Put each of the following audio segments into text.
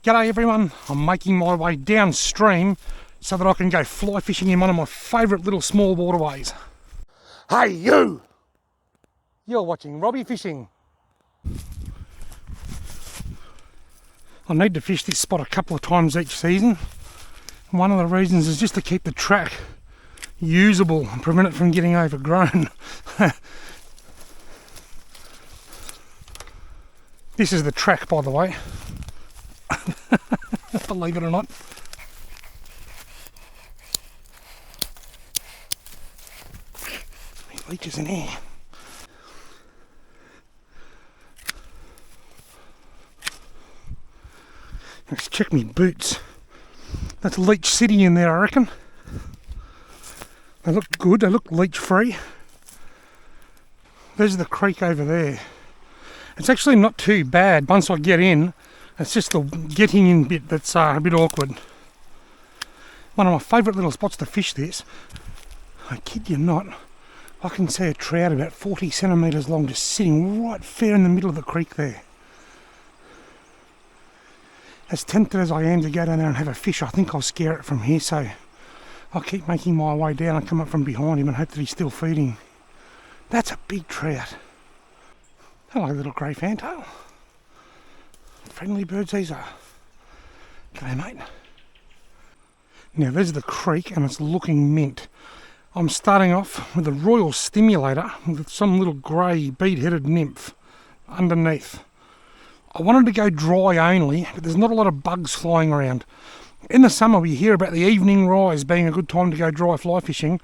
G'day everyone, I'm making my way downstream so that I can go fly fishing in one of my favourite little small waterways. Hey you! You're watching Robbie Fishing. I need to fish this spot a couple of times each season. One of the reasons is just to keep the track usable and prevent it from getting overgrown. This is the track, by the way. Believe it or not. There's leeches in here. Let's check me boots. That's leech city in there, I reckon. They look good, they look leech free. There's the creek over there. It's actually not too bad once I get in. It's just the getting in bit that's a bit awkward. One of my favourite little spots to fish this. I kid you not, I can see a trout about 40 centimetres long just sitting right fair in the middle of the creek there. As tempted as I am to go down there and have a fish, I think I'll scare it from here, so I'll keep making my way down and come up from behind him and hope that he's still feeding. That's a big trout. Hello little grey fantail. Friendly birds these are. G'day mate. Now there's the creek and it's looking mint. I'm starting off with a royal stimulator with some little grey bead-headed nymph underneath. I wanted to go dry only, but there's not a lot of bugs flying around. In the summer we hear about the evening rise being a good time to go dry fly fishing.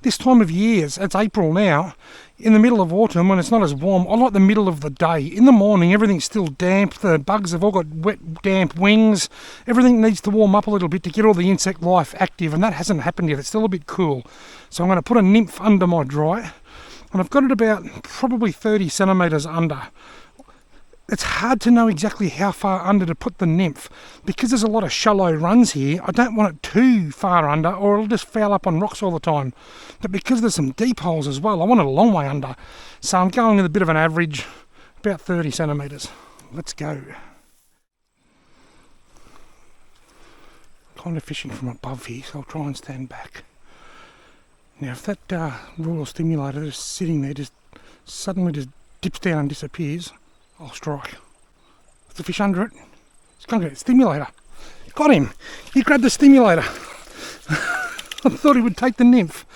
This time of year, it's April now, in the middle of autumn when it's not as warm, I like the middle of the day. In the morning everything's still damp, the bugs have all got wet, damp wings, everything needs to warm up a little bit to get all the insect life active, and that hasn't happened yet, it's still a bit cool. So I'm going to put a nymph under my dry, and I've got it about probably 30 centimetres under. It's hard to know exactly how far under to put the nymph. Because there's a lot of shallow runs here, I don't want it too far under or it'll just foul up on rocks all the time. But because there's some deep holes as well, I want it a long way under. So I'm going with a bit of an average, about 30 centimetres. Let's go. Kind of fishing from above here, so I'll try and stand back. Now if that royal stimulator just sitting there suddenly just dips down and disappears, I'll strike. There's the fish under it. It's going to get a stimulator. Got him. He grabbed the stimulator. I thought he would take the nymph.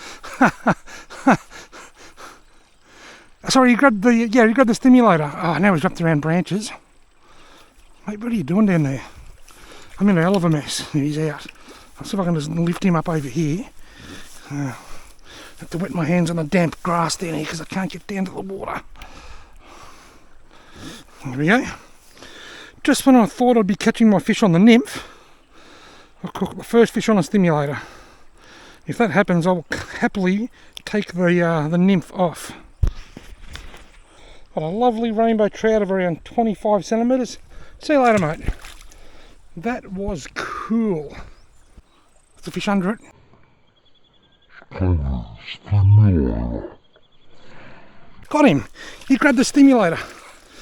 Sorry, he grabbed the stimulator. Oh, now he's wrapped around branches. Mate, what are you doing down there? I'm in a hell of a mess. He's out. I'll see if I can just lift him up over here. I have to wet my hands on the damp grass down here because I can't get down to the water. There we go. Just when I thought I'd be catching my fish on the nymph, I'll cook the first fish on a stimulator. If that happens, I'll happily take the nymph off. Got a lovely rainbow trout of around 25 centimetres. See you later, mate. That was cool. There's the fish under it. Got him. He grabbed the stimulator.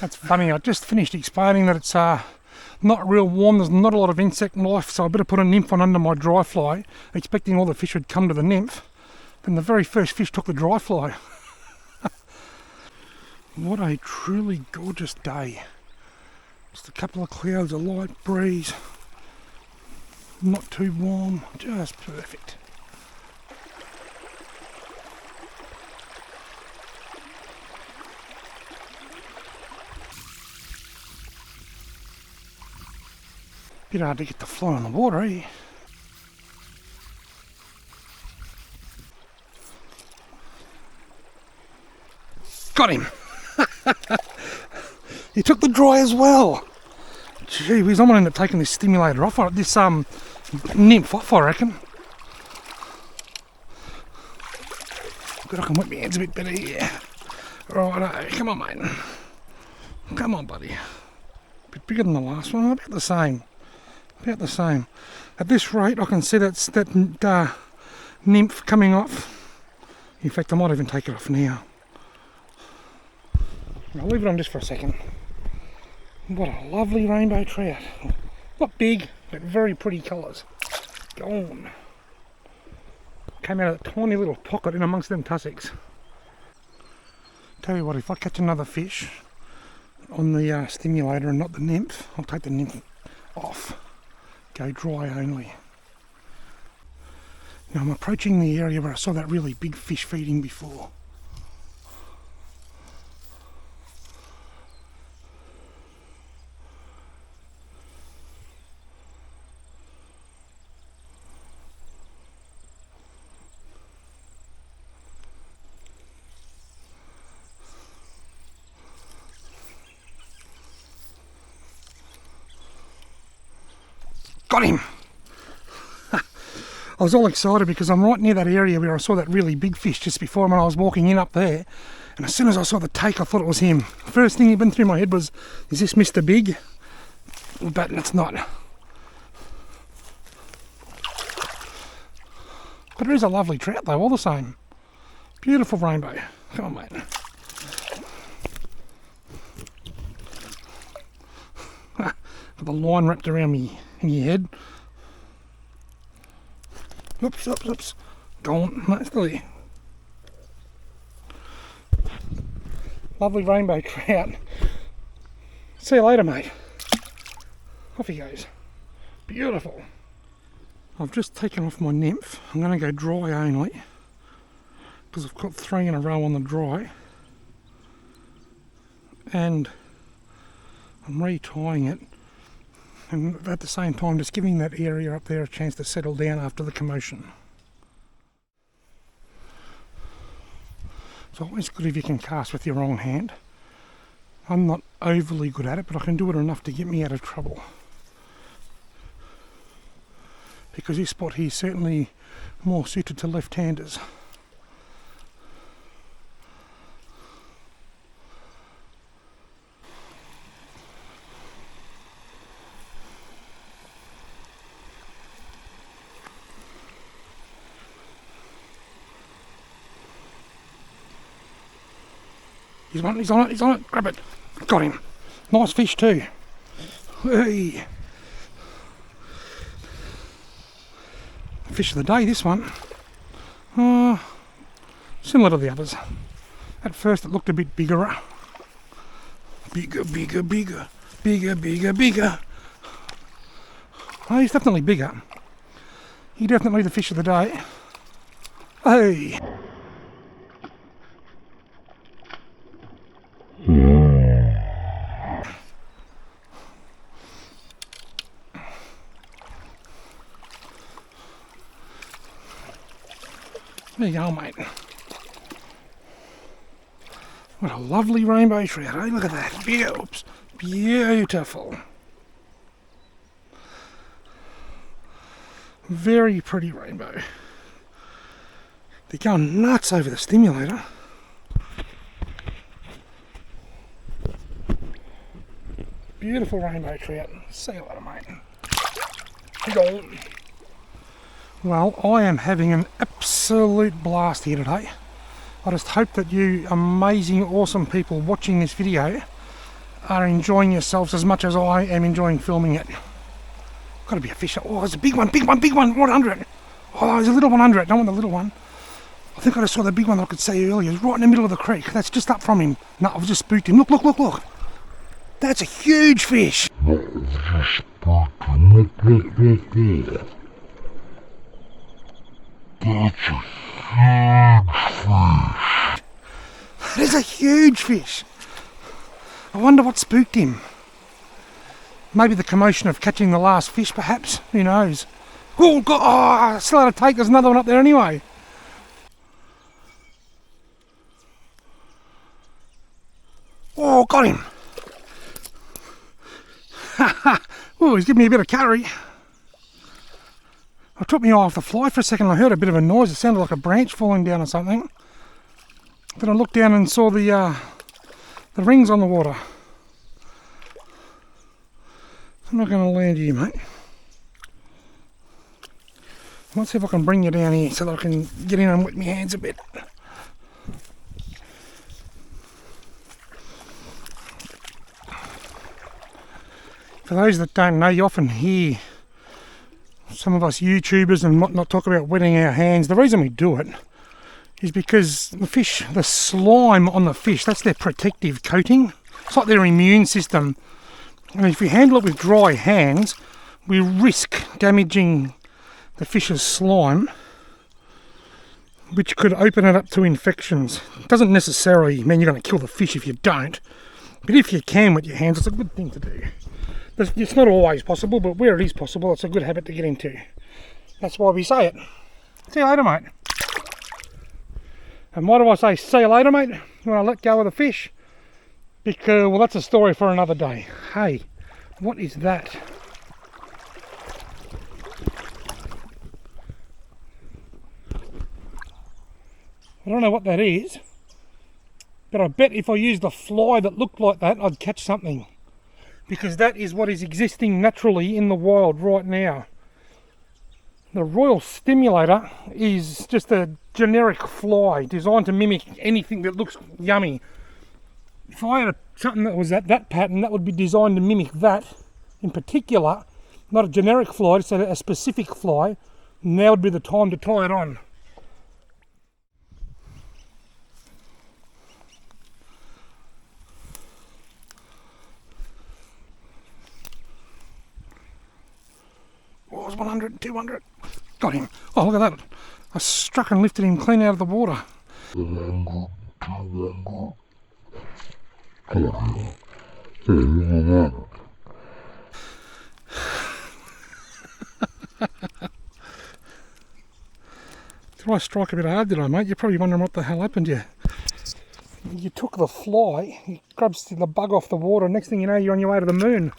That's funny, I just finished explaining that it's not real warm, there's not a lot of insect life, so I better put a nymph on under my dry fly, expecting all the fish would come to the nymph. Then the very first fish took the dry fly. What a truly gorgeous day. Just a couple of clouds, a light breeze, not too warm, just perfect. Bit hard to get the fly on the water, eh? Got him! He took the dry as well. Gee whiz, I'm gonna end up taking this stimulator off, this nymph off, I reckon. Good, I can wet my hands a bit better here. Righto, come on mate. Come on buddy. A bit bigger than the last one, about the same. About the same. At this rate, I can see that nymph coming off. In fact, I might even take it off now. I'll leave it on just for a second. What a lovely rainbow trout. Not big, but very pretty colours. Gone. Came out of that tiny little pocket in amongst them tussocks. Tell you what, if I catch another fish on the stimulator and not the nymph, I'll take the nymph off. Go dry only. Now I'm approaching the area where I saw that really big fish feeding before. Got him! I was all excited because I'm right near that area where I saw that really big fish just before when I was walking in up there. And as soon as I saw the take, I thought it was him. First thing that went through my head was, is this Mr. Big? But it's not. But it is a lovely trout though, all the same. Beautiful rainbow. Come on, mate. Got the line wrapped around me in your head. Oops, oops, oops. Gone. No, still here. Lovely rainbow trout. See you later, mate. Off he goes. Beautiful. I've just taken off my nymph. I'm going to go dry only because I've got 3 in a row on the dry. And I'm retying it. And at the same time just giving that area up there a chance to settle down after the commotion. It's always good if you can cast with your wrong hand. I'm not overly good at it, but I can do it enough to get me out of trouble. Because this spot here is certainly more suited to left-handers. He's on it, he's on it, grab it. Got him. Nice fish too. Hey. Fish of the day, this one. Similar to the others. At first it looked a bit bigger. Bigger, bigger, bigger. Bigger, bigger, bigger. Oh, he's definitely bigger. He's definitely the fish of the day. Hey. There you go, mate. What a lovely rainbow trout, eh? Look at that. Beautiful. Very pretty rainbow. They're going nuts over the stimulator. Beautiful rainbow trout. See you later, mate. Go. Well, I am having an absolute blast here today. I just hope that you amazing, awesome people watching this video are enjoying yourselves as much as I am enjoying filming it. Got to be a fish. Oh, there's a big one, big one, big one, right under it. Oh, there's a little one under it. Don't want the little one. I think I just saw the big one that I could see earlier. It's right in the middle of the creek. That's just up from him. No, I've just spooked him. Look, look, look, look. That's a huge fish. That is a huge fish. I wonder what spooked him. Maybe the commotion of catching the last fish, perhaps. Who knows? Oh, God! Oh, I still had to take. There's another one up there anyway. Oh, got him. Oh, he's giving me a bit of curry. It took me off the fly for a second. I heard a bit of a noise. It sounded like a branch falling down or something. Then I looked down and saw the rings on the water. I'm not going to land you, mate. Let's see if I can bring you down here so that I can get in and wet my hands a bit. If For those that don't know, you often hear some of us YouTubers and whatnot talk about wetting our hands. The reason we do it is because the fish, the slime on the fish, that's their protective coating. It's like their immune system. And if we handle it with dry hands, we risk damaging the fish's slime, which could open it up to infections. It doesn't necessarily mean you're going to kill the fish if you don't, but if you can with your hands, it's a good thing to do. It's not always possible, but where it is possible, it's a good habit to get into. That's why we say it. See you later, mate. And why do I say see you later, mate, when I let go of the fish? Because, well, that's a story for another day. Hey, what is that? I don't know what that is, but I bet if I used a fly that looked like that, I'd catch something. Because that is what is existing naturally in the wild right now. The royal stimulator is just a generic fly designed to mimic anything that looks yummy. If I had something that was that pattern, that would be designed to mimic that in particular, not a generic fly, just a specific fly. Now would be the time to tie it on. Oh, it was 100, 200. Got him. Oh, look at that. I struck and lifted him clean out of the water. Did I strike a bit hard, did I, mate? You're probably wondering what the hell happened to you. You took the fly, you grabbed the bug off the water, next thing you know, you're on your way to the moon.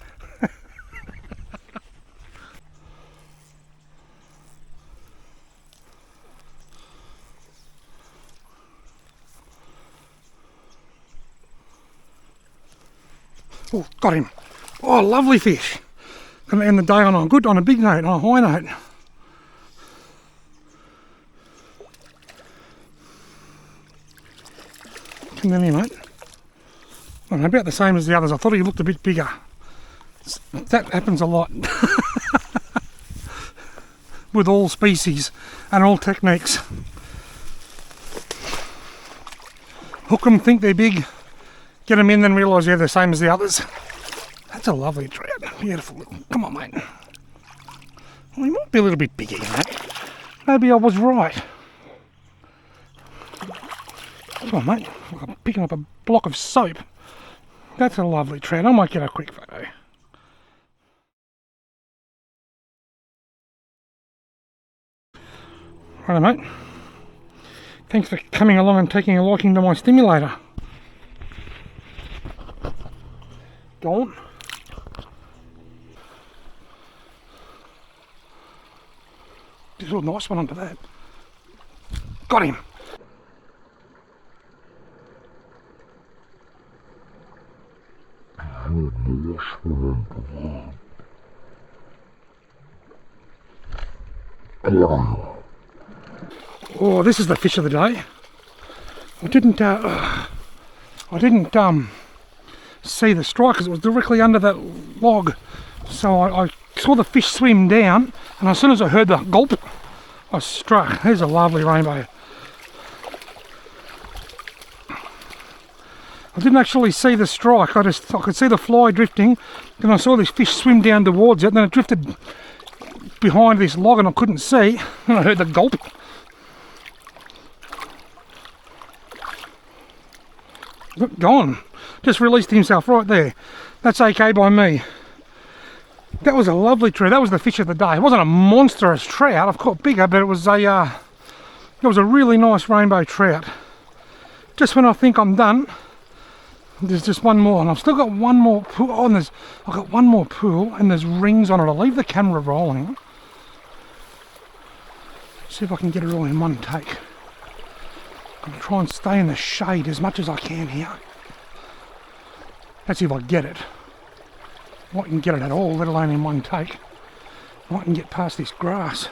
Oh, got him. Oh, lovely fish. Gonna end the day on a big note, on a high note. Come down here, mate. Well, about the same as the others. I thought he looked a bit bigger. That happens a lot. With all species and all techniques. Hook them, think they're big. Get them in, then realise they're the same as the others. That's a lovely trout. Beautiful little. Come on, mate. Well, he might be a little bit bigger, you know. Maybe I was right. Come on, mate. I'm picking up a block of soap. That's a lovely trout. I might get a quick photo. Righto, mate. Thanks for coming along and taking a liking to my stimulator. Go on. Just a little nice one onto that. Got him. Oh, this is the fish of the day. I didn't see the strike because it was directly under that log. So I saw the fish swim down, and as soon as I heard the gulp, I struck. There's a lovely rainbow. I didn't actually see the strike. I could see the fly drifting, and I saw this fish swim down towards it, and then it drifted behind this log and I couldn't see, and I heard the gulp. Look, gone. Just released himself right there. That's okay by me. That was a lovely trout. That was the fish of the day. It wasn't a monstrous trout. I've caught bigger, but it was a really nice rainbow trout. Just when I think I'm done, there's just one more, and I've still got one more pool. Oh, and I've got one more pool, and there's rings on it. I'll leave the camera rolling. See if I can get it all in one take. I'm going to try and stay in the shade as much as I can here. That's if I get it. I can get it at all, let alone in one take. I can get past this grass.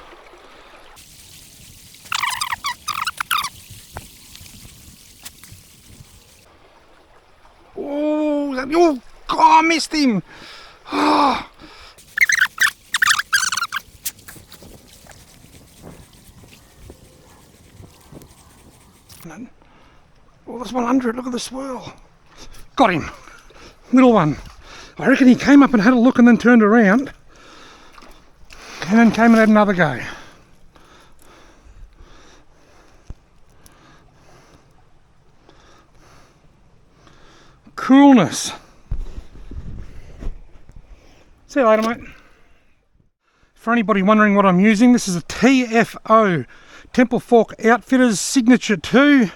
Oh, I missed him. Oh. isn't it? Oh, there's one under it. Look at the swirl. Got him. Little one. I reckon he came up and had a look and then turned around. And then came and had another go. Coolness. See you later, mate. For anybody wondering what I'm using, this is a TFO, Temple Fork Outfitters Signature 2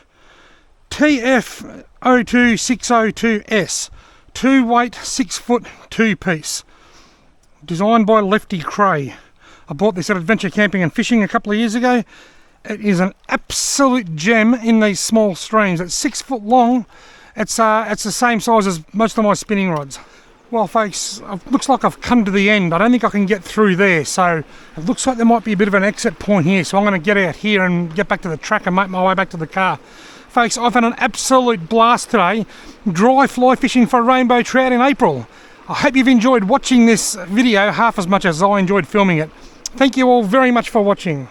TF02602S, 2 weight, 6 foot, 2 piece. Designed by Lefty Cray. I bought this at Adventure Camping and Fishing a couple of years ago. It is an absolute gem in these small streams. It's 6 foot long. It's the same size as most of my spinning rods. Well folks, it looks like I've come to the end. I don't think I can get through there, so it looks like there might be a bit of an exit point here, so I'm going to get out here and get back to the track and make my way back to the car. Folks, I've had an absolute blast today, dry fly fishing for rainbow trout in April. I hope you've enjoyed watching this video half as much as I enjoyed filming it. Thank you all very much for watching.